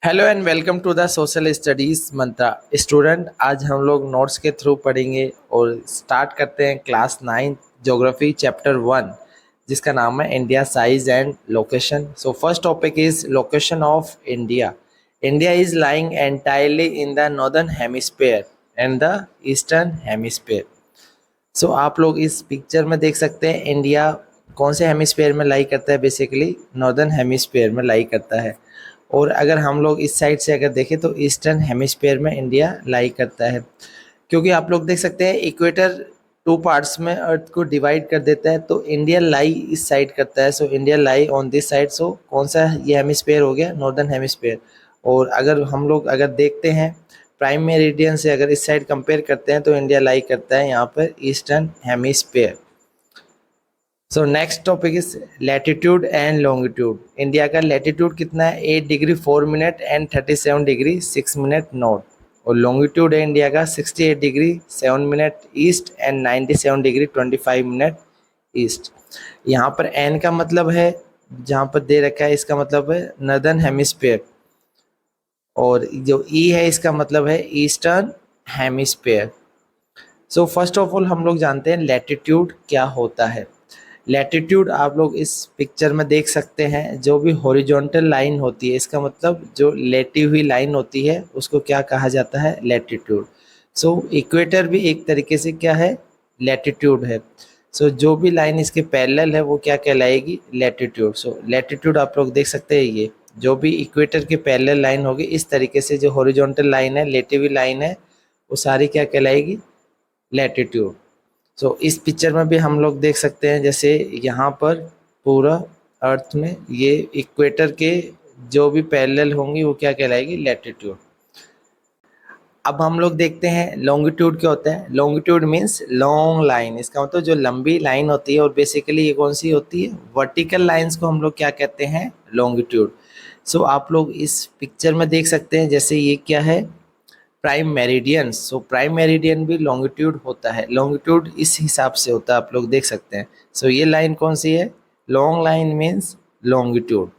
Hello and welcome to the Social Studies Mantra student. आज हम लोग नोट्स के थ्रू पढ़ेंगे और स्टार्ट करते हैं क्लास 9 ज्योग्राफी चैप्टर 1 जिसका नाम है India size and location. So first topic is location of India. India is lying entirely in the northern hemisphere and the eastern hemisphere. So आप लोग इस पिक्चर में देख सकते हैं इंडिया कौन से हेमिस्फीयर में लाई करता है। बेसिकली नॉर्दर्न हेमिस्फीयर में लाई करता है। और अगर हम लोग इस साइड से अगर देखें तो ईस्टर्न हेमिस्फीयर में इंडिया लाई करता है। क्योंकि आप लोग देख सकते हैं इक्वेटर टू पार्ट्स में अर्थ को डिवाइड कर देता है, तो इंडिया लाई इस साइड करता है। So India lie on this side. So कौन सा ये हेमिस्फीयर हो गया? Northern hemisphere. और अगर हम लोग अगर देखते हैं प्राइम मेरिडियन से अगर इस साइड कंपेयर करते हैं तो इंडिया लाई करता है यहाँ पर eastern hemisphere. So next topic is latitude and longitude. India का लैटिट्यूड कितना है? 8 degree 4 minute and 37 degree 6 minute north. और लॉन्गिट्यूड है इंडिया का 68 degree 7 minute east and 97 degree 25 minute east. यहाँ पर एन का मतलब है, जहाँ पर दे रखा है इसका मतलब है नॉर्दर्न हेमिस्फीयर, और जो ई है इसका मतलब है eastern hemisphere. So first of all हम लोग जानते हैं लैटिट्यूड क्या होता है। लैटिट्यूड आप लोग इस पिक्चर में देख सकते हैं, जो भी हॉरिजॉन्टल लाइन होती है इसका मतलब जो लेटी हुई लाइन होती है उसको क्या कहा जाता है? लैटिट्यूड। सो इक्वेटर भी एक तरीके से क्या है? लैटिट्यूड है। सो जो भी लाइन इसके पैरेलल है वो क्या कहलाएगी? लैटिट्यूड। सो लैटिट्यूड आप लोग देख सकते हैं, ये जो भी इक्वेटर के पैरेलल लाइन होगी इस तरीके से जो हॉरिजॉन्टल लाइन है, लेटी हुई लाइन है, वो सारी क्या कहलाएगी? लैटिट्यूड। सो इस पिक्चर में भी हम लोग देख सकते हैं, जैसे यहाँ पर पूरा अर्थ में ये इक्वेटर के जो भी पैरेलल होंगी वो क्या कहलाएगी? लैटिट्यूड। अब हम लोग देखते हैं लॉन्गिट्यूड क्या होता है। लॉन्गिट्यूड मीन्स लॉन्ग लाइन, इसका मतलब जो लंबी लाइन होती है। और बेसिकली ये कौन सी होती है? वर्टिकल लाइंस को हम लोग क्या कहते हैं? लॉन्गिट्यूड। सो आप लोग इस पिक्चर में देख सकते हैं, जैसे ये क्या है? Prime meridian. So prime meridian भी लॉन्गिट्यूड होता है। लॉन्गिट्यूड इस हिसाब से होता है, आप लोग देख सकते हैं। सो ये लाइन कौन सी है? Long line means longitude.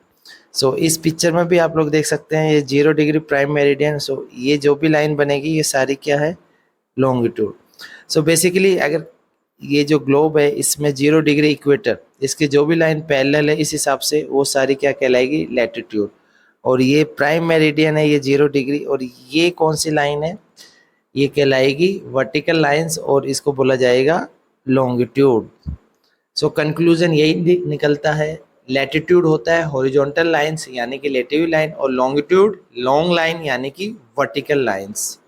So इस पिक्चर में भी आप लोग देख सकते हैं ये 0 डिग्री प्राइम मेरिडियन। सो ये जो भी लाइन बनेगी ये सारी क्या है? लॉन्गिट्यूड। सो बेसिकली अगर ये जो ग्लोब है इसमें 0 डिग्री इक्वेटर, इसके जो भी लाइन पैरेलल है इस हिसाब से वो सारी क्या कहलाएगी? लैटिट्यूड। और ये प्राइम मेरिडियन है, ये 0 डिग्री। और ये कौन सी लाइन है? ये कहलाएगी वर्टिकल लाइंस और इसको बोला जाएगा लॉन्गिट्यूड। सो कंक्लूजन यही निकलता है, लैटिट्यूड होता है हॉरिजॉन्टल लाइंस यानी कि लेटी हुई लाइन, और लॉन्गिट्यूड लॉन्ग लाइन यानी कि वर्टिकल लाइंस।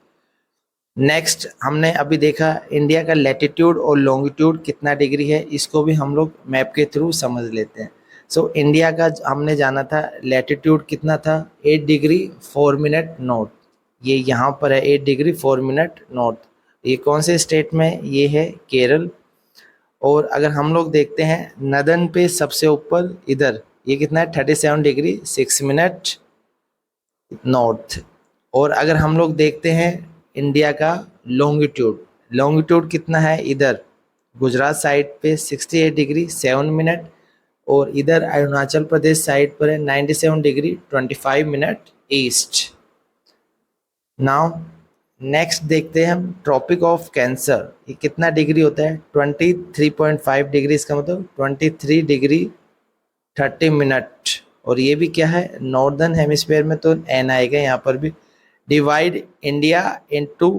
नेक्स्ट हमने अभी देखा इंडिया का लैटिट्यूड और लॉन्गिट्यूड कितना डिग्री है, इसको भी हम लोग मैप के थ्रू समझ लेते हैं। सो इंडिया का हमने जाना था लैटिट्यूड कितना था? 8 डिग्री 4 मिनट नॉर्थ। ये यहाँ पर है 8 डिग्री 4 मिनट नॉर्थ। ये कौन से स्टेट में? ये है केरल। और अगर हम लोग देखते हैं नदन पे सबसे ऊपर इधर ये कितना है? 37 डिग्री 6 मिनट नॉर्थ। और अगर हम लोग देखते हैं इंडिया का लॉन्गिट्यूड, लॉन्गिट्यूड कितना है? इधर गुजरात साइड पे 68 डिग्री 7 मिनट, और इधर अरुणाचल प्रदेश साइड पर है 97 degree 25 minute east. Now next देखते हैं हम ट्रॉपिक ऑफ कैंसर। ये कितना डिग्री होता है? 23.5 डिग्री, इसका मतलब 23 डिग्री 30 मिनट। और ये भी क्या है? नॉर्दर्न हेमिस्फीयर में, तो एन आएगा यहाँ पर भी। Divide India into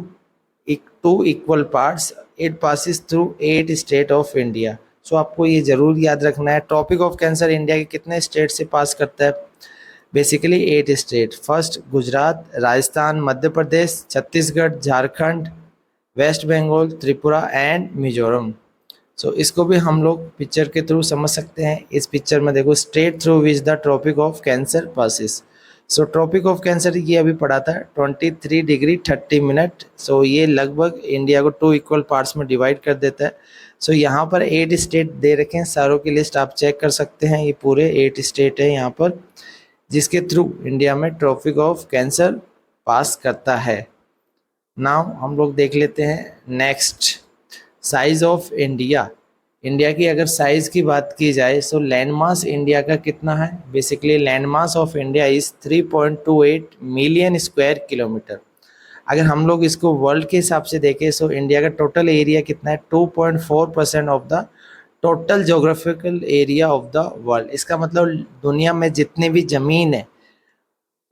two equal parts, it passes through 8 state of India. So आपको ये जरूर याद रखना है ट्रॉपिक ऑफ कैंसर इंडिया के कितने स्टेट से पास करता है? Basically 8 state. First Gujarat, Rajasthan, Madhya Pradesh, Chhattisgarh, Jharkhand, West Bengal, Tripura and Mizoram. So इसको भी हम लोग पिक्चर के थ्रू समझ सकते हैं। इस पिक्चर में देखो state through which the Tropic of Cancer passes. So Tropic of Cancer ये अभी पढ़ा था 23 डिग्री 30 मिनट। सो ये लगभग इंडिया को 2 इक्वल पार्ट्स में डिवाइड कर देता है। सो यहाँ पर 8 स्टेट दे रखे हैं, सारों की लिस्ट आप चेक कर सकते हैं। ये पूरे 8 स्टेट है यहाँ पर जिसके थ्रू इंडिया में ट्रॉपिक ऑफ कैंसर पास करता है। नाउ हम लोग देख लेते हैं next size of India. India की अगर साइज की बात की जाए तो लैंड मास इंडिया का कितना है? Basically land mass of India is 3.28 million square kilometre. अगर हम लोग इसको वर्ल्ड के हिसाब से देखें तो इंडिया का टोटल एरिया कितना है? 2.4% of the total geographical area of the world. इसका मतलब दुनिया में जितने भी जमीन है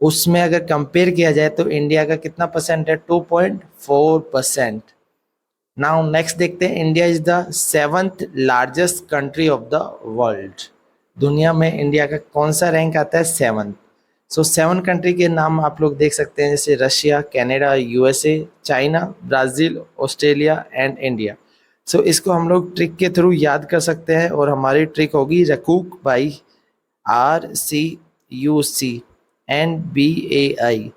उसमें अगर कंपेयर किया जाए तो इंडिया का कितना परसेंट है? 2.4%। नाउ नेक्स्ट देखते हैं, India is the seventh largest country of the world. दुनिया में इंडिया का कौन सा रैंक आता है? सेवंथ। सो सेवन कंट्री के नाम आप लोग देख सकते हैं, जैसे Russia, Canada, USA, China, Brazil, Australia and India. So इसको हम लोग ट्रिक के थ्रू याद कर सकते हैं और हमारी ट्रिक होगी रकूक बाई RCUCNBAI।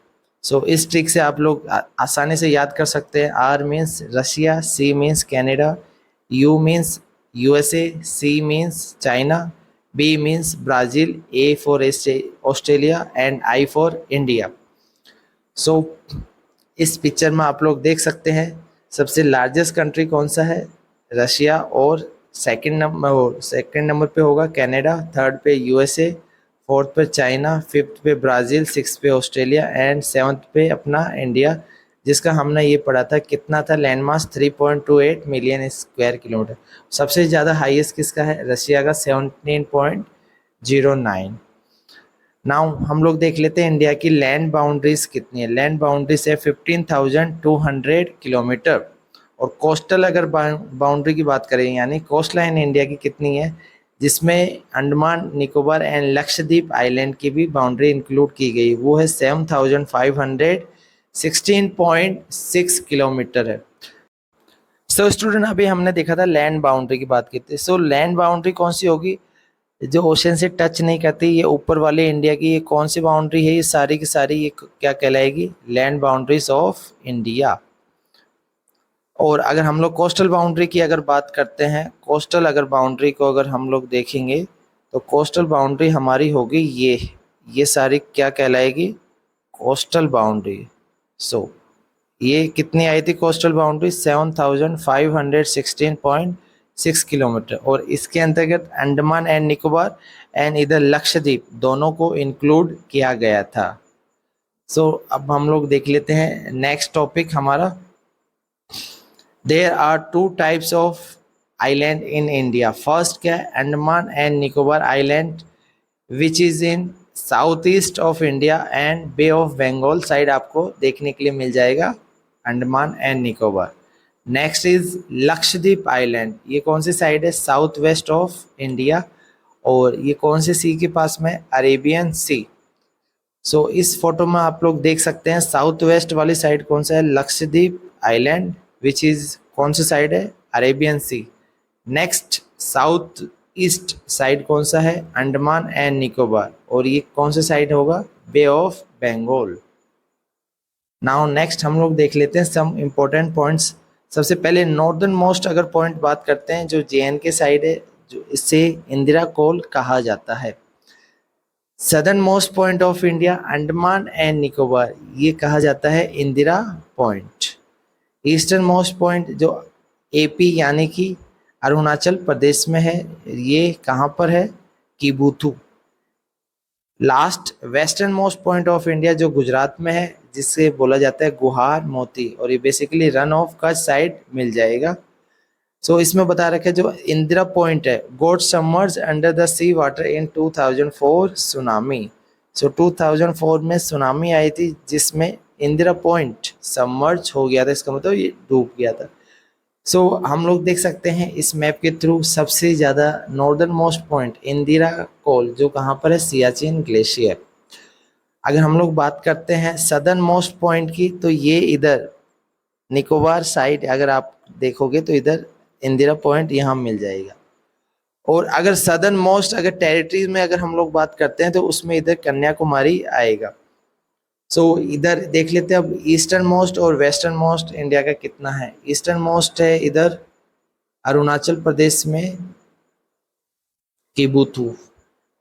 सो इस ट्रिक से आप लोग आसानी से याद कर सकते हैं। R means Russia, C means Canada, U means USA, C means China, B means Brazil, A for Australia and I for India. So इस पिक्चर में आप लोग देख सकते हैं सबसे लार्जेस्ट कंट्री कौन सा है? रशिया, और सेकंड नंबर पे होगा कनाडा, थर्ड पे यूएसए, फोर्थ पे चाइना, फिफ्थ पे ब्राज़ील, सिक्स पे ऑस्ट्रेलिया एंड सेवन्थ पे अपना इंडिया, जिसका हमने ये पढ़ा था कितना था land mass? 3.28 million square kilometre. सबसे ज़्यादा हाईएस्ट किसका है? रशिया का 17.09। नाउ हम लोग देख लेते हैं इंडिया की लैंड बाउंड्रीज कितनी है। लैंड बाउंड्रीज है 15,200 किलोमीटर। और कोस्टल अगर बाउंड्री की बात करें, यानी कोस्ट लाइन इंडिया की कितनी है, जिसमें अंडमान निकोबार एंड लक्षद्वीप आइलैंड की भी बाउंड्री इंक्लूड की गई, वो है 7,516.6 किलोमीटर है। सो स्टूडेंट, अभी हमने देखा था लैंड बाउंड्री की बात की थी। सो लैंड बाउंड्री कौन सी होगी? जो ओशन से टच नहीं करती, ये ऊपर वाले इंडिया की ये कौन सी बाउंड्री है? ये सारी की सारी ये क्या कहलाएगी? Land boundaries of India. और अगर हम लोग कोस्टल बाउंड्री की अगर बात करते हैं, कोस्टल अगर बाउंड्री को अगर हम लोग देखेंगे तो कोस्टल बाउंड्री हमारी होगी ये सारी क्या कहलाएगी? Coastal boundary. सो ये कितनी आई थी कोस्टल बाउंड्री? 7,516.6 किलोमीटर। और इसके अंतर्गत अंडमान एंड निकोबार एंड इधर लक्षद्वीप दोनों को इंक्लूड किया गया था। सो अब हम लोग देख लेते हैं नेक्स्ट टॉपिक हमारा। There are two types of island in India. First क्या है? Andaman and Nicobar island which is in south east of India and bay of Bengal side आपको देखने के लिए मिल जाएगा, Andaman and Nicobar. Next is Lakshadweep island, ये कौन सी साइड है? South west of India. और ये कौन से सी के पास में? अरेबियन सी। सो इस फोटो में आप लोग देख सकते हैं साउथ वेस्ट वाली साइड कौन सा है? लक्षद्वीप आइलैंड विच इज कौन सी साइड है? अरेबियन सी। नेक्स्ट साउथ ईस्ट साइड कौन सा है? अंडमान एंड निकोबार। और ये कौन सा साइड होगा? बे ऑफ बंगाल। नाउ नेक्स्ट हम लोग देख लेते हैं सम इम्पोर्टेंट पॉइंट्स। सबसे पहले नॉर्दर्न मोस्ट अगर पॉइंट बात करते हैं, जो JNK साइड है, जो इससे इंदिरा कोल कहा जाता है। Southern most point of India Andaman and Nicobar, ये कहा जाता है Indira point. Eastern most point जो AP यानी कि अरुणाचल प्रदेश में है, ये कहाँ पर है? Kibithu. Last western most point of India जो गुजरात में है, जिससे बोला जाता है गुहार मोती, और ये basically Rann of Kutch side मिल जाएगा। सो इसमें बता रखा है जो इंदिरा पॉइंट है, got submerge under the sea water in 2004 tsunami. So 2004 में सुनामी आई थी जिसमें इंदिरा पॉइंट सबमर्ज हो गया था, इसका मतलब ये डूब गया था। सो हम लोग देख सकते हैं इस मैप के थ्रू सबसे ज़्यादा नॉर्दर्न मोस्ट पॉइंट इंदिरा कोल जो कहाँ पर है? सियाचिन ग्लेशियर। अगर हम लोग बात करते हैं सदर्न मोस्ट पॉइंट की, तो ये इधर निकोबार साइड अगर आप देखोगे तो इधर इंदिरा पॉइंट यहाँ मिल जाएगा। और अगर सदर्न मोस्ट अगर टेरिटरीज में अगर हम लोग बात करते हैं तो उसमें इधर कन्याकुमारी आएगा। सो इधर देख लेते हैं अब ईस्टर्न मोस्ट और वेस्टर्न मोस्ट इंडिया का कितना है। ईस्टर्न मोस्ट है इधर अरुणाचल प्रदेश में किबुथु।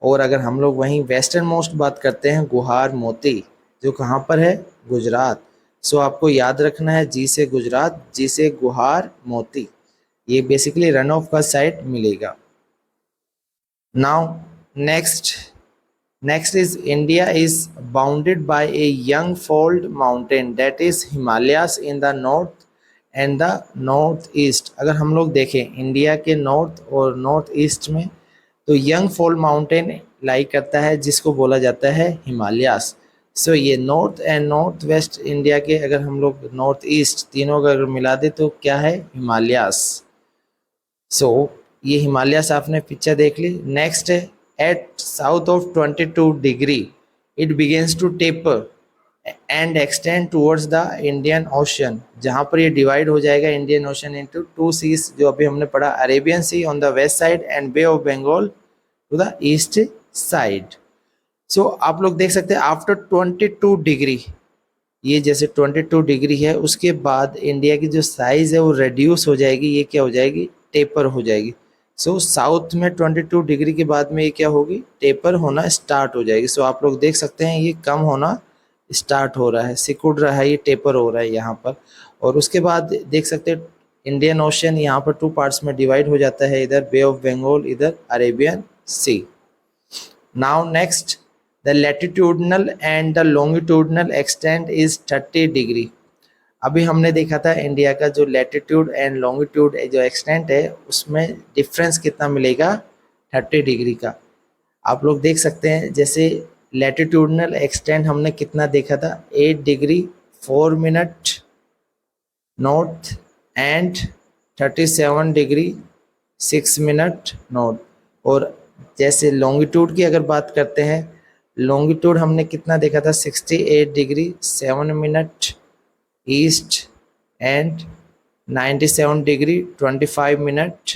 और अगर हम लोग वहीं वेस्टर्न मोस्ट बात करते हैं गुहार मोती, जो कहाँ पर है? गुजरात। सो आपको याद रखना है जी से गुजरात, जी से गुहार मोती। ये बेसिकली रन ऑफ का साइड मिलेगा। Now next is India is bounded by a young fold mountain that is Himalayas in the north and the north east। अगर हम लोग देखें इंडिया के नॉर्थ और नॉर्थ ईस्ट में, तो यंग फोल्ड माउंटेन लाई करता है जिसको बोला जाता है हिमालयास। सो ये north and north west India के, अगर हम लोग नॉर्थ ईस्ट तीनों का अगर मिला दे तो क्या है, हिमालयास। सो ये हिमालयास आपने पिक्चर देख ली। नेक्स्ट है at south of 22 degree it begins to taper and extend towards the Indian ocean. जहाँ पर ये डिवाइड हो जाएगा Indian ocean into two seas, जो अभी हमने पढ़ा, Arabian sea on the west side and bay of Bengal to the east side. So आप लोग देख सकते हैं आफ्टर 22 डिग्री, ये जैसे 22 डिग्री है, उसके बाद इंडिया की जो साइज है वो रेड्यूस हो जाएगी, ये क्या हो जाएगी, टेपर हो जाएगी। सो साउथ में 22 डिग्री के बाद में ये क्या होगी, टेपर होना स्टार्ट हो जाएगी। सो आप लोग देख सकते हैं ये कम होना स्टार्ट हो रहा है, सिकुड़ रहा है, ये टेपर हो रहा है यहाँ पर। और उसके बाद देख सकते हैं इंडियन ओशन यहाँ पर टू पार्ट्स में डिवाइड हो जाता है, इधर बे ऑफ बंगाल, इधर Arabian sea. Now next the latitudinal and the longitudinal extent is 30 degree. अभी हमने देखा था इंडिया का जो लैटिट्यूड एंड लॉन्गिट्यूड जो एक्सटेंट है उसमें डिफरेंस कितना मिलेगा, 30 डिग्री का। आप लोग देख सकते हैं जैसे लैटिट्यूडनल एक्सटेंट हमने कितना देखा था, 8 degree 4 minute north and 37 degree 6 minute north. और जैसे लॉन्गिट्यूड की अगर बात करते हैं, लॉन्गिट्यूड हमने कितना देखा था, 68 degree 7 minute east and 97 degree 25 minute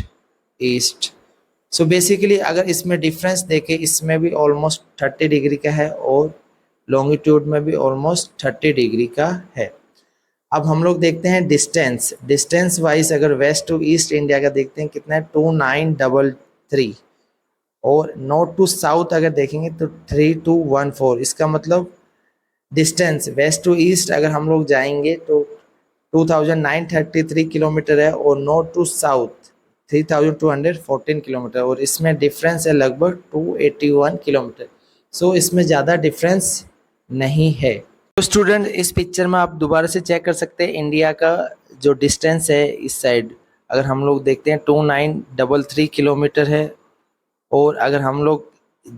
east. So basically अगर इसमें डिफरेंस देखें, इसमें भी ऑलमोस्ट 30 डिग्री का है और लॉन्गिट्यूड में भी ऑलमोस्ट 30 डिग्री का है। अब हम लोग देखते हैं डिस्टेंस वाइज, अगर वेस्ट टू ईस्ट इंडिया का देखते हैं कितना है, 2933। और नॉर्थ टू साउथ अगर देखेंगे तो 3214। इसका मतलब डिस्टेंस वेस्ट टू ईस्ट अगर हम लोग जाएंगे तो 2933 किलोमीटर है और नॉर्थ टू साउथ 3214 किलोमीटर, और इसमें डिफरेंस है लगभग 281 किलोमीटर। सो इसमें ज़्यादा डिफरेंस नहीं है। तो स्टूडेंट इस पिक्चर में आप दोबारा से चेक कर सकते हैं इंडिया का जो डिस्टेंस है इस साइड, अगर हम लोग देखते हैं 2933 किलोमीटर है, और अगर हम लोग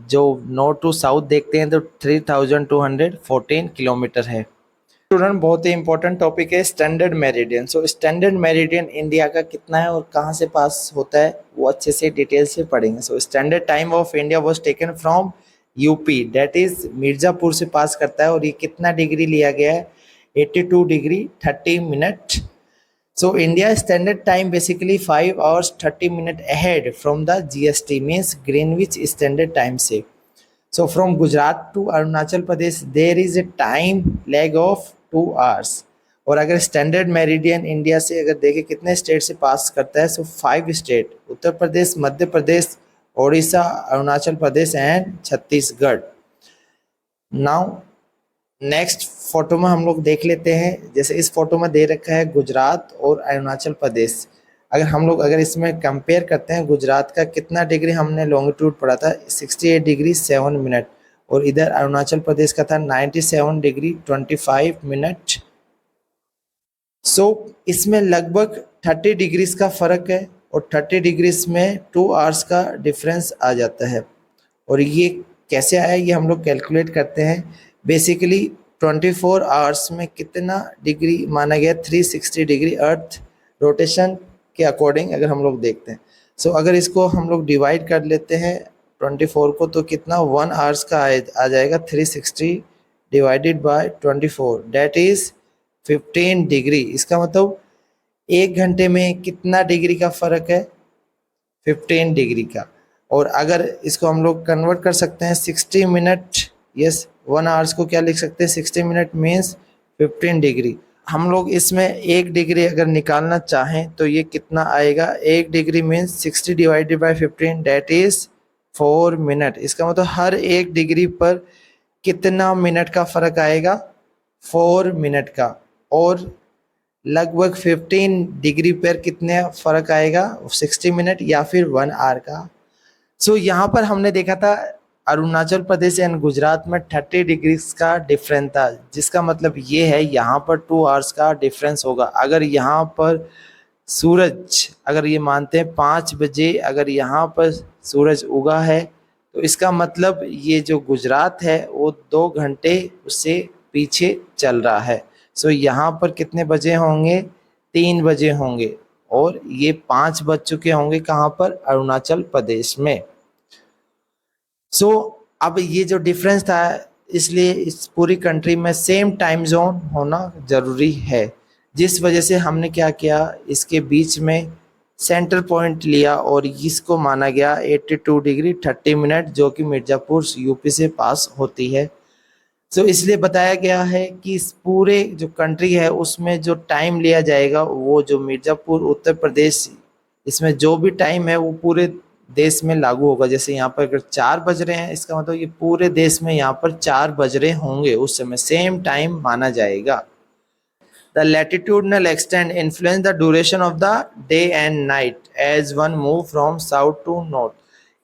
जो नॉर्थ टू साउथ देखते हैं तो 3214 किलोमीटर है। स्टूडेंट बहुत ही इंपॉर्टेंट टॉपिक है standard meridian. So standard meridian India का कितना है और कहाँ से पास होता है वो अच्छे से डिटेल से पढ़ेंगे। So standard time of India was taken from UP, that is Mirzapur से पास करता है, और ये कितना डिग्री लिया गया है, 82 degree 30 minute. So India standard time basically 5 hours 30 minutes ahead from the GST, means Greenwich Standard Time से। So from Gujarat to Arunachal Pradesh there is a time lag of 2 hours। और अगर standard meridian India से अगर देखें कितने state से pass करता है, सो 5 state, Uttar Pradesh, Madhya Pradesh, Odisha, Arunachal Pradesh and Chhattisgarh. Now next photo में हम लोग देख लेते हैं, जैसे इस फोटो में दे रखा है गुजरात और अरुणाचल प्रदेश। अगर इसमें कंपेयर करते हैं, गुजरात का कितना डिग्री हमने लॉन्गिट्यूड पढ़ा था, 68 डिग्री 7 मिनट, और इधर अरुणाचल प्रदेश का था 97 डिग्री 25 मिनट। सो इसमें लगभग 30 डिग्रीज का फर्क है, और 30 डिग्रीज में 2 आवर्स का डिफरेंस आ जाता है। और ये कैसे आया ये हम लोग कैलकुलेट करते हैं। बेसिकली 24 आवर्स में कितना डिग्री माना गया, 360 डिग्री अर्थ रोटेशन के अकॉर्डिंग अगर हम लोग देखते हैं। सो अगर इसको हम लोग डिवाइड कर लेते हैं 24 को, तो कितना 1 आवर्स का आ जाएगा, 360 divided by 24 that is 15 degree. इसका मतलब 1 घंटे में कितना डिग्री का फर्क है, 15 डिग्री का। और अगर इसको हम लोग कन्वर्ट कर सकते हैं 60 मिनट, यस 1 आवर्स को क्या लिख सकते हैं, 60 मिनट मीन्स 15 डिग्री। हम लोग इसमें 1 डिग्री अगर निकालना चाहें तो ये कितना आएगा, 1 degree means 60 divided by 15 that is 4 minute. इसका मतलब हर 1 डिग्री पर कितना मिनट का फर्क आएगा, 4 मिनट का। और लगभग 15 डिग्री पर कितने फ़र्क आएगा, 60 मिनट या फिर 1 आवर का। सो यहाँ पर हमने देखा था अरुणाचल प्रदेश एंड गुजरात में 30 डिग्रीज का डिफरेंस था, जिसका मतलब ये है यहाँ पर 2 आवर्स का डिफरेंस होगा। अगर यहाँ पर सूरज, अगर ये मानते हैं 5 बजे अगर यहाँ पर सूरज उगा है, तो इसका मतलब ये जो गुजरात है वो 2 घंटे उससे पीछे चल रहा है। सो यहाँ पर कितने बजे होंगे, 3 बजे होंगे, और ये 5 बज चुके होंगे कहाँ पर, अरुणाचल प्रदेश में। सो अब ये जो डिफरेंस था, इसलिए इस पूरी कंट्री में सेम टाइम जोन होना ज़रूरी है, जिस वजह से हमने क्या किया, इसके बीच में सेंटर पॉइंट लिया और इसको माना गया 82 डिग्री 30 मिनट, जो कि मिर्ज़ापुर यूपी से पास होती है। सो इसलिए बताया गया है कि इस पूरे जो कंट्री है उसमें जो टाइम लिया जाएगा, वो जो मिर्ज़ापुर उत्तर प्रदेश, इसमें जो भी टाइम है वो पूरे देश में लागू होगा। जैसे यहाँ पर अगर 4 बज रहे हैं, इसका मतलब ये पूरे देश में यहाँ पर 4 बज रहे होंगे, उस समय सेम टाइम माना जाएगा। The latitudinal extent influence the duration of the day and night as one move from south to north।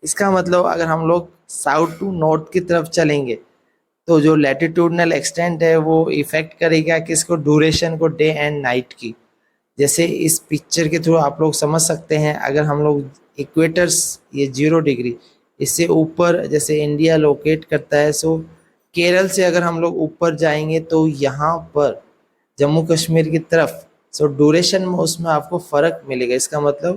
इसका मतलब अगर हम लोग साउथ टू नॉर्थ की तरफ चलेंगे, तो जो लैटिट्यूडनल एक्सटेंट है वो इफेक्ट करेगा किसको, ड्यूरेशन को, डे एंड नाइट की। जैसे इस पिक्चर के थ्रू आप लोग समझ सकते हैं, अगर हम लोग इक्वेटर्स, ये 0 डिग्री, इससे ऊपर जैसे इंडिया लोकेट करता है, सो केरल से अगर हम लोग ऊपर जाएंगे तो यहाँ पर जम्मू कश्मीर की तरफ, सो ड्यूरेशन में उसमें आपको फ़र्क मिलेगा। इसका मतलब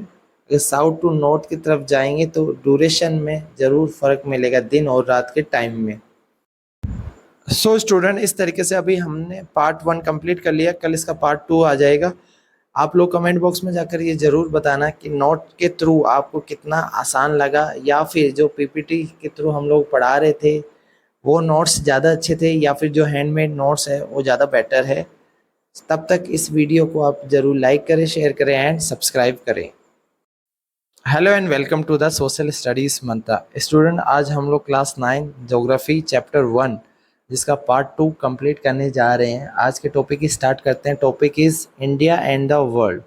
अगर साउथ टू नॉर्थ की तरफ जाएंगे तो ड्यूरेशन में ज़रूर फ़र्क मिलेगा, दिन और रात के टाइम में। सो स्टूडेंट, इस तरीके से अभी हमने पार्ट 1 कंप्लीट कर लिया, कल इसका पार्ट 2 आ जाएगा। आप लोग कमेंट बॉक्स में जाकर ये ज़रूर बताना कि नोट के थ्रू आपको कितना आसान लगा, या फिर जो पीपीटी के थ्रू हम लोग पढ़ा रहे थे वो नोट्स ज़्यादा अच्छे थे, या फिर जो हैंडमेड नोट्स है वो ज़्यादा बेटर है। तब तक इस वीडियो को आप ज़रूर लाइक करें, शेयर करें एंड सब्सक्राइब करें। Hello and welcome to the Social Studies Mantra. Student, आज हम लोग क्लास 9 ज्योग्राफी चैप्टर 1 जिसका पार्ट 2 कंप्लीट करने जा रहे हैं। आज के टॉपिक की स्टार्ट करते हैं। Topic is India and the world.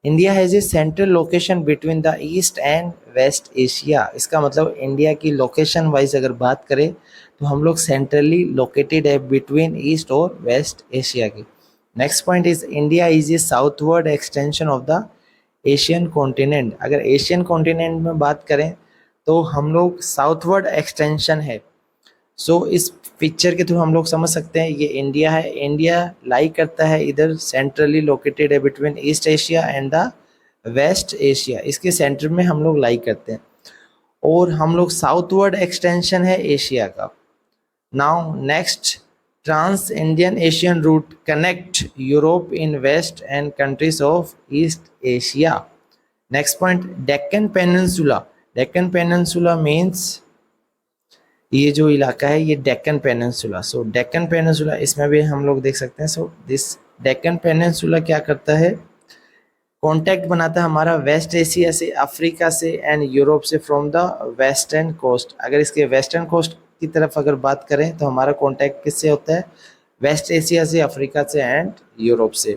India has a central location between the east and west Asia. इसका मतलब इंडिया की लोकेशन वाइज अगर बात करें तो हम लोग सेंट्रली लोकेटेड है बिटवीन ईस्ट और वेस्ट एशिया की। Next point is India is a southward extension of the Asian continent. अगर एशियन कॉन्टिनेंट में बात करें तो हम लोग साउथवर्ड एक्सटेंशन है। सो इस पिक्चर के थ्रू हम लोग समझ सकते हैं ये इंडिया है। इंडिया लाई करता है इधर, सेंट्रली लोकेटेड है between east Asia and the west Asia. इसके सेंटर में हम लोग लाई करते हैं, और हम लोग साउथवर्ड एक्सटेंशन है एशिया का। Now next, trans Indian Asian route connect Europe in west and countries of east Asia. Next point, Deccan peninsula. Deccan peninsula means ये जो इलाका है ये Deccan peninsula. So Deccan peninsula, इसमें भी हम लोग देख सकते हैं। सो दिस डेक्कन पेनिनसुला क्या करता है, कॉन्टैक्ट बनाता है हमारा वेस्ट एशिया से, अफ्रीका से एंड यूरोप से फ्रॉम द वेस्टर्न कोस्ट। अगर इसके वेस्टर्न कोस्ट की तरफ अगर बात करें तो हमारा कॉन्टैक्ट किससे होता है, वेस्ट एशिया से, अफ्रीका से एंड यूरोप से।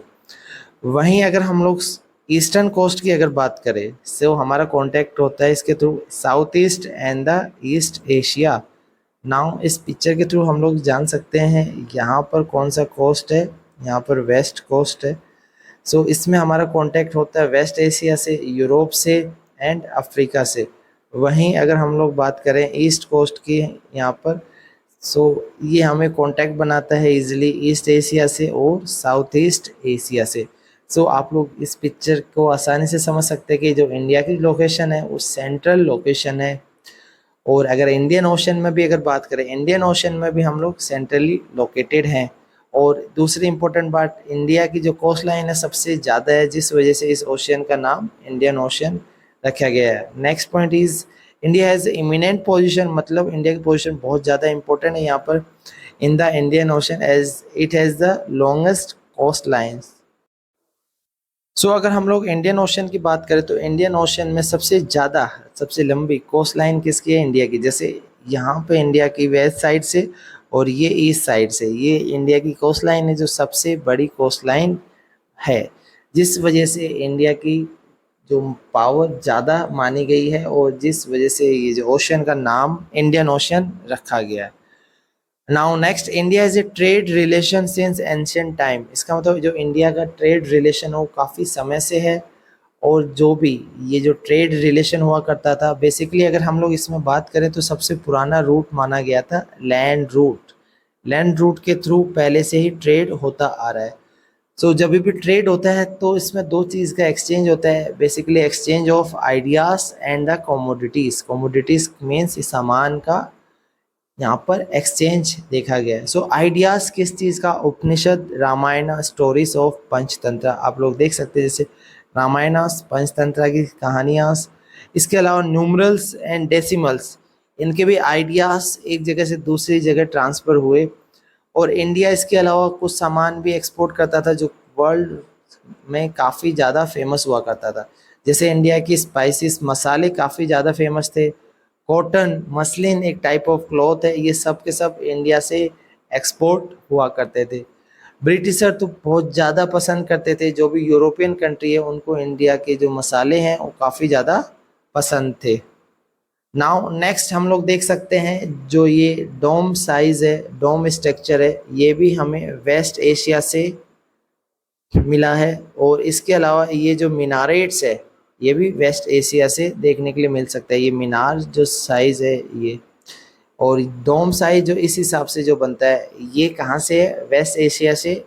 वहीं अगर हम लोग ईस्टर्न कोस्ट की अगर बात करें तो हमारा कॉन्टैक्ट होता है इसके through south east and the east Asia. Now इस पिक्चर के थ्रू हम लोग जान सकते हैं यहाँ पर कौन सा कोस्ट है, यहाँ पर वेस्ट कोस्ट है। सो इसमें हमारा कांटेक्ट होता है वेस्ट एशिया से, यूरोप से एंड अफ्रीका से। वहीं अगर हम लोग बात करें ईस्ट कोस्ट की यहाँ पर, सो ये हमें कांटेक्ट बनाता है इजीली ईस्ट एशिया से और साउथ ईस्ट एशिया से। सो आप लोग इस पिक्चर को आसानी से समझ सकते हैं कि जो इंडिया की लोकेशन है वो सेंट्रल लोकेशन है। और अगर इंडियन ओशन में भी अगर बात करें, इंडियन ओशन में भी हम लोग सेंट्रली लोकेटेड हैं। और दूसरी इम्पोर्टेंट बात, इंडिया की जो कोस्ट लाइन है सबसे ज़्यादा है, जिस वजह से इस ओशन का नाम इंडियन ओशन रखा गया है। Next point is India has eminent position. मतलब इंडिया की पोजीशन बहुत ज़्यादा इंपॉर्टेंट है यहाँ पर in the Indian ocean, as it has the longest coastlines. So अगर हम लोग इंडियन ओशन की बात करें तो इंडियन ओशन में सबसे लंबी कोस्ट लाइन किसकी है, इंडिया की। जैसे यहाँ पे इंडिया की वेस्ट साइड से और ये ईस्ट साइड से, ये इंडिया की कोस्ट लाइन है जो सबसे बड़ी कोस्ट लाइन है। जिस वजह से इंडिया की जो पावर ज़्यादा मानी गई है और जिस वजह से ये जो ओशन का नाम इंडियन ओशन रखा गया है। Now next, India is a trade relation since ancient time. इसका मतलब जो इंडिया का ट्रेड रिलेशन हो काफ़ी समय से है। और जो भी ये जो ट्रेड रिलेशन हुआ करता था, बेसिकली अगर हम लोग इसमें बात करें तो सबसे पुराना रूट माना गया था लैंड रूट। लैंड रूट के थ्रू पहले से ही ट्रेड होता आ रहा है। सो जब भी ट्रेड होता है तो इसमें दो चीज़ का एक्सचेंज होता है, basically exchange of ideas and the commodities. Commodities means सामान का यहाँ पर एक्सचेंज देखा गया है। सो आइडियाज़ किस चीज़ का? उपनिषद, रामायण, स्टोरीज ऑफ पंचतंत्र। आप लोग देख सकते हैं जैसे रामायण, पंचतंत्र की कहानियाँ। इसके अलावा न्यूमरल्स एंड डेसिमल्स, इनके भी आइडियाज़ एक जगह से दूसरी जगह ट्रांसफ़र हुए। और इंडिया इसके अलावा कुछ सामान भी एक्सपोर्ट करता था जो वर्ल्ड में काफ़ी ज़्यादा फेमस हुआ करता था। जैसे इंडिया की स्पाइसेस, मसाले काफ़ी ज़्यादा फेमस थे। कॉटन, मसलिन एक टाइप ऑफ क्लॉथ है, ये सब के सब इंडिया से एक्सपोर्ट हुआ करते थे। ब्रिटिशर तो बहुत ज़्यादा पसंद करते थे, जो भी यूरोपियन कंट्री है उनको इंडिया के जो मसाले हैं वो काफ़ी ज़्यादा पसंद थे। नाउ नेक्स्ट हम लोग देख सकते हैं जो ये डोम साइज है, डोम स्ट्रक्चर है, ये भी हमें वेस्ट एशिया से मिला है। और इसके अलावा ये जो मीनारेट्स है ये भी वेस्ट एशिया से देखने के लिए मिल सकता है। ये मीनार जो साइज है ये, और डोम साइज जो इस हिसाब से जो बनता है ये कहाँ से है? वेस्ट एशिया से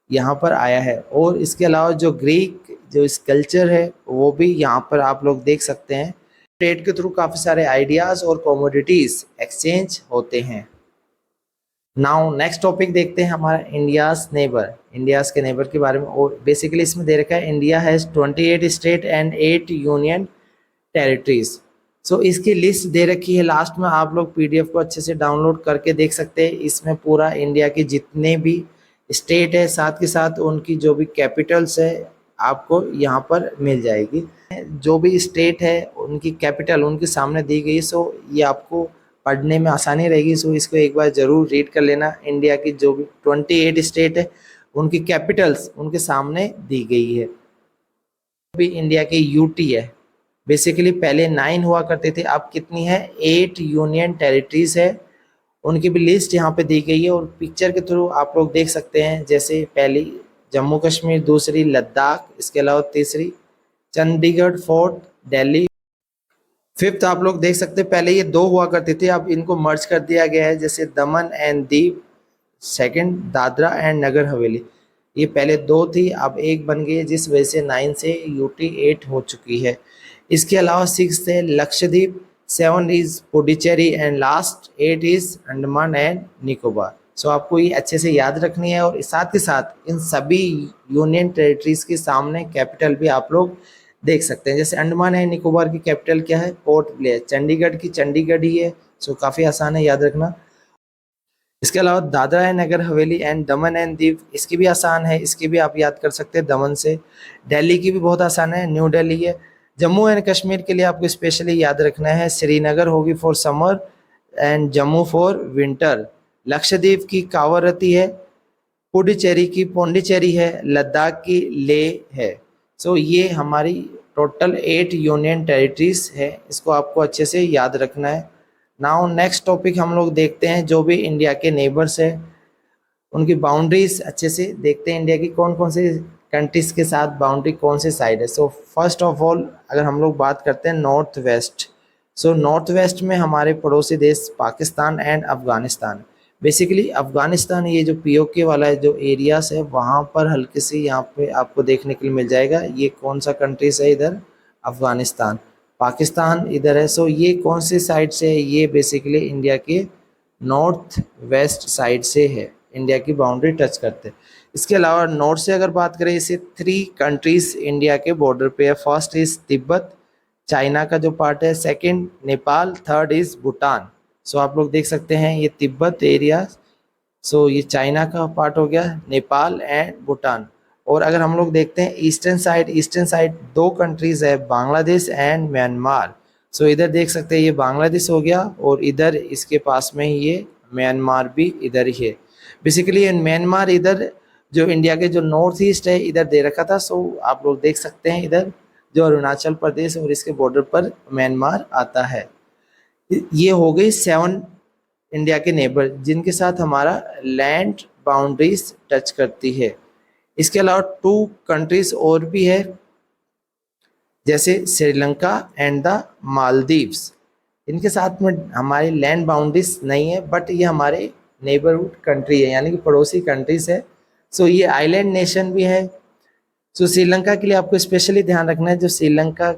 यहाँ पर आया है। और इसके अलावा जो ग्रीक जो स्कल्पचर है वो भी यहाँ पर आप लोग देख सकते हैं। ट्रेड के थ्रू काफ़ी सारे आइडियाज़ और कमोडिटीज़ एक्सचेंज होते हैं। नाउ नेक्स्ट टॉपिक देखते हैं हमारा इंडियाज़ नेबर, इंडियाज़ के नेबर के बारे में। और बेसिकली इसमें दे रखा है India has 28 state and 8 union territories. So इसकी लिस्ट दे रखी है लास्ट में, आप लोग पीडीएफ को अच्छे से डाउनलोड करके देख सकते हैं। इसमें पूरा इंडिया के जितने भी स्टेट है साथ के साथ उनकी जो भी कैपिटल्स है आपको यहाँ पर मिल जाएगी। जो भी स्टेट है उनकी कैपिटल उनके सामने दी गई, सो ये आपको पढ़ने में आसानी रहेगी। सो इसको एक बार ज़रूर रीड कर लेना। इंडिया की जो भी 28 स्टेट है उनकी कैपिटल्स उनके सामने दी गई है। भी इंडिया के यूटी है, बेसिकली पहले 9 हुआ करते थे, अब कितनी है? 8 यूनियन टेरिटरीज है। उनकी भी लिस्ट यहाँ पे दी गई है और पिक्चर के थ्रू आप लोग देख सकते हैं। जैसे पहली जम्मू कश्मीर, दूसरी लद्दाख, इसके अलावा तीसरी चंडीगढ़ फोर्ट, दिल्ली। फिफ्थ आप लोग देख सकते हैं पहले ये 2 हुआ करते थे, अब इनको मर्ज कर दिया गया है। जैसे Daman and Diu, second Dadra and Nagar Haveli. ये पहले 2 थी, अब 1 बन गई है, जिस वजह से 9 से यूटी 8 हो चुकी है। इसके अलावा 6 है Lakshadweep, 7 is Puducherry and last 8 is Andaman and Nicobar. So आपको ये अच्छे से याद रखनी है। और साथ के साथ इन सभी यूनियन टेरिटरीज के सामने कैपिटल भी आप लोग देख सकते हैं। जैसे अंडमान एंड निकोबार की कैपिटल क्या है? Port Blair. चंडीगढ़ की चंडीगढ़ ही है। सो काफ़ी आसान है याद रखना। इसके अलावा Dadra and Nagar Haveli and Daman and Diu, इसकी भी आसान है, इसकी भी आप याद कर सकते हैं दमन से। दिल्ली की भी बहुत आसान है, न्यू दिल्ली है। जम्मू एंड कश्मीर के लिए आपको स्पेशली याद रखना है, श्रीनगर होगी for summer and Jammu for winter. Lakshadweep की कावरती है, पुडुचेरी की पौंडीचेरी है, लद्दाख की लेह है। सो ये हमारी टोटल 8 यूनियन टेरिटरीज है, इसको आपको अच्छे से याद रखना है। नाउ नेक्स्ट टॉपिक हम लोग देखते हैं जो भी इंडिया के नेबर्स है उनकी बाउंड्रीज अच्छे से देखते हैं। इंडिया की कौन कौन से कंट्रीज के साथ बाउंड्री कौन से साइड है। सो फर्स्ट ऑफ ऑल अगर हम लोग बात करते हैं north west, so north west में हमारे पड़ोसी देश पाकिस्तान एंड अफगानिस्तान। बेसिकली अफगानिस्तान ये जो पीओके वाला है जो एरियाज है वहाँ पर हल्के से यहाँ पे आपको देखने के लिए मिल जाएगा। ये कौन सा कंट्रीज है इधर? अफगानिस्तान। पाकिस्तान इधर है। सो ये कौन से साइड से है? ये बेसिकली इंडिया के नॉर्थ वेस्ट साइड से है, इंडिया की बाउंड्री टच करते हैं। इसके अलावा नॉर्थ से अगर बात करें, इसे 3 कंट्रीज इंडिया के बॉर्डर पे है। फर्स्ट इज तिब्बत, चाइना का जो पार्ट है, second Nepal, third is Bhutan. So आप लोग देख सकते हैं ये तिब्बत एरिया, सो ये चाइना का पार्ट हो गया, नेपाल एंड भूटान। और अगर हम लोग देखते हैं eastern side, eastern side 2 countries है, बांग्लादेश एंड म्यांमार। सो इधर देख सकते हैं ये बांग्लादेश हो गया और इधर इसके पास में ही ये म्यांमार भी इधर ही है। बेसिकली म्यांमार इधर जो इंडिया के जो नॉर्थ ईस्ट है इधर दे रखा था। सो आप लोग देख सकते हैं इधर जो अरुणाचल प्रदेश और इसके बॉर्डर पर म्यांमार आता है। ये हो गई 7 इंडिया के नेबर जिनके साथ हमारा लैंड बाउंड्रीज टच करती है। इसके अलावा 2 कंट्रीज और भी है, जैसे श्रीलंका एंड द मालदीव्स। इनके साथ में हमारी लैंड बाउंड्रीज नहीं है, बट ये हमारे नेबरहुड कंट्री है, यानी कि पड़ोसी कंट्रीज है। सो ये आइलैंड नेशन भी है। सो श्रीलंका के लिए आपको स्पेशली ध्यान रखना है, जो श्रीलंका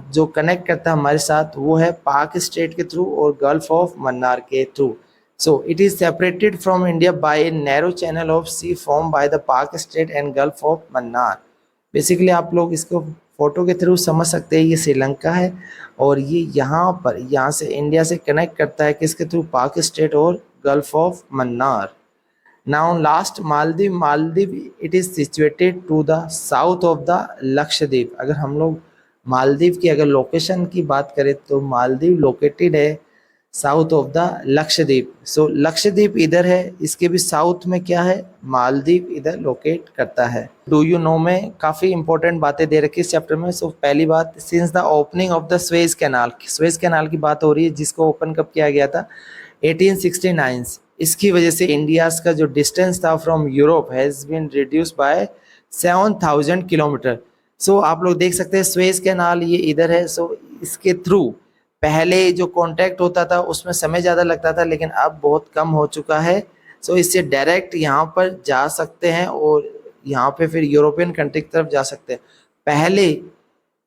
जो कनेक्ट करता है हमारे साथ वो है पाक स्टेट के थ्रू और गल्फ ऑफ मन्नार के through. So it is separated from India by a narrow channel of sea form by the Palk strait and gulf of Mannar. Basically आप लोग इसको फोटो के थ्रू समझ सकते हैं, ये श्रीलंका है और ये यहाँ से इंडिया से कनेक्ट करता है किसके थ्रू, पाक स्टेट और gulf of Mannar. Now last Maldives. Maldives it is situated to the south of the Lakshadweep. अगर हम लोग मालदीव की अगर लोकेशन की बात करें तो मालदीव लोकेटेड है साउथ ऑफ द लक्षद्वीप। सो लक्षद्वीप इधर है, इसके भी साउथ में क्या है, मालदीव इधर लोकेट करता है। डू यू नो में काफ़ी इंपॉर्टेंट बातें दे रखी इस चैप्टर में। सो पहली बात, since the opening of the Suez canal. Suez canal की बात हो रही है, जिसको ओपन कब किया गया था, 1869। इसकी वजह से इंडिया का जो डिस्टेंस था from Europe has been reduce by 7000 kilometre. So आप लोग देख सकते हैं स्वेज कैनाल ये इधर है। सो इसके थ्रू पहले जो कांटेक्ट होता था उसमें समय ज़्यादा लगता था, लेकिन अब बहुत कम हो चुका है। सो इससे डायरेक्ट यहाँ पर जा सकते हैं और यहाँ पे फिर यूरोपियन कंट्री की तरफ जा सकते हैं। पहले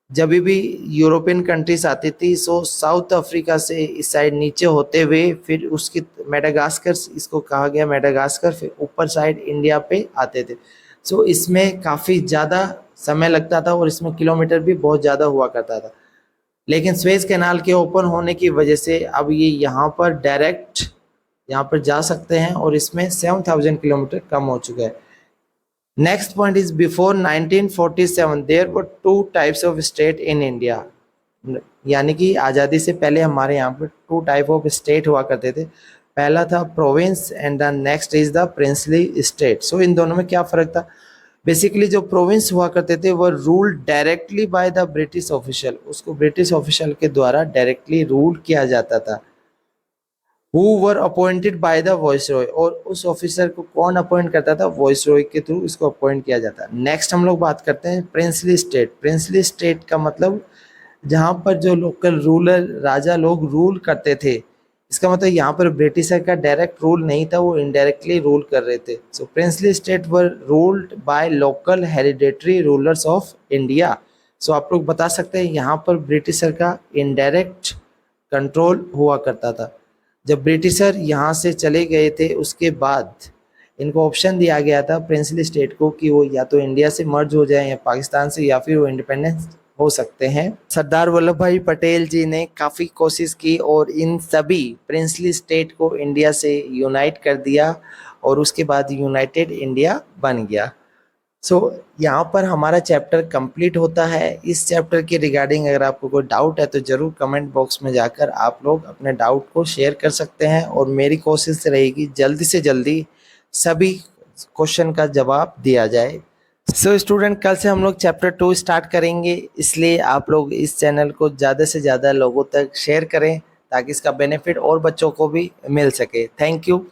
जब भी यूरोपियन कंट्रीज आती थी, सो साउथ अफ्रीका से इस साइड नीचे होते हुए फिर उसकी मेडागास्कर, इसको कहा गया मेडागास्कर, फिर ऊपर साइड इंडिया पे आते थे। सो इसमें काफ़ी ज़्यादा समय लगता था और इसमें किलोमीटर भी बहुत ज़्यादा हुआ करता था। लेकिन स्वेज कैनाल के ओपन होने की वजह से अब ये यहाँ पर डायरेक्ट यहाँ पर जा सकते हैं और इसमें 7000 किलोमीटर कम हो चुका है। Next point is before 1947 there were 2 types of state in India. यानी कि आज़ादी से पहले हमारे यहाँ पर 2 टाइप ऑफ स्टेट हुआ करते थे। पहला था province and the next is the princely state. So इन दोनों में क्या फ़र्क था, बेसिकली जो प्रोविंस हुआ करते थे वह rule directly by the British official, उसको ब्रिटिश ऑफिशियल के द्वारा डायरेक्टली रूल किया जाता था। Who were appointed by the viceroy, और उस ऑफिसर को कौन अपॉइंट करता था, वॉइसरॉय के थ्रू इसको अपॉइंट किया जाता। नेक्स्ट हम लोग बात करते हैं प्रिंसली स्टेट। प्रिंसली स्टेट का मतलब जहाँ पर जो लोकल रूलर राजा लोग रूल करते थे, इसका मतलब यहाँ पर ब्रिटिशर का डायरेक्ट रूल नहीं था, वो इनडायरेक्टली रूल कर रहे थे। So princely state were ruled by local hereditary rulers of India. So आप लोग बता सकते हैं यहाँ पर ब्रिटिशर का इनडायरेक्ट कंट्रोल हुआ करता था। जब ब्रिटिशर यहाँ से चले गए थे उसके बाद इनको ऑप्शन दिया गया था प्रिंसली स्टेट को कि वो या तो इंडिया से मर्ज हो जाए या पाकिस्तान से, या फिर वो इंडिपेंडेंस हो सकते हैं। सरदार वल्लभ भाई पटेल जी ने काफ़ी कोशिश की और इन सभी प्रिंसली स्टेट को इंडिया से यूनाइट कर दिया और उसके बाद यूनाइटेड इंडिया बन गया। सो यहाँ पर हमारा चैप्टर कंप्लीट होता है। इस चैप्टर के रिगार्डिंग अगर आपको कोई डाउट है तो ज़रूर कमेंट बॉक्स में जाकर आप लोग अपने डाउट को शेयर कर सकते हैं और मेरी कोशिश रहेगी जल्दी से जल्दी सभी क्वेश्चन का जवाब दिया जाए। सो स्टूडेंट, कल से हम लोग चैप्टर 2 स्टार्ट करेंगे, इसलिए आप लोग इस चैनल को ज़्यादा से ज़्यादा लोगों तक शेयर करें ताकि इसका बेनिफिट और बच्चों को भी मिल सके। Thank you.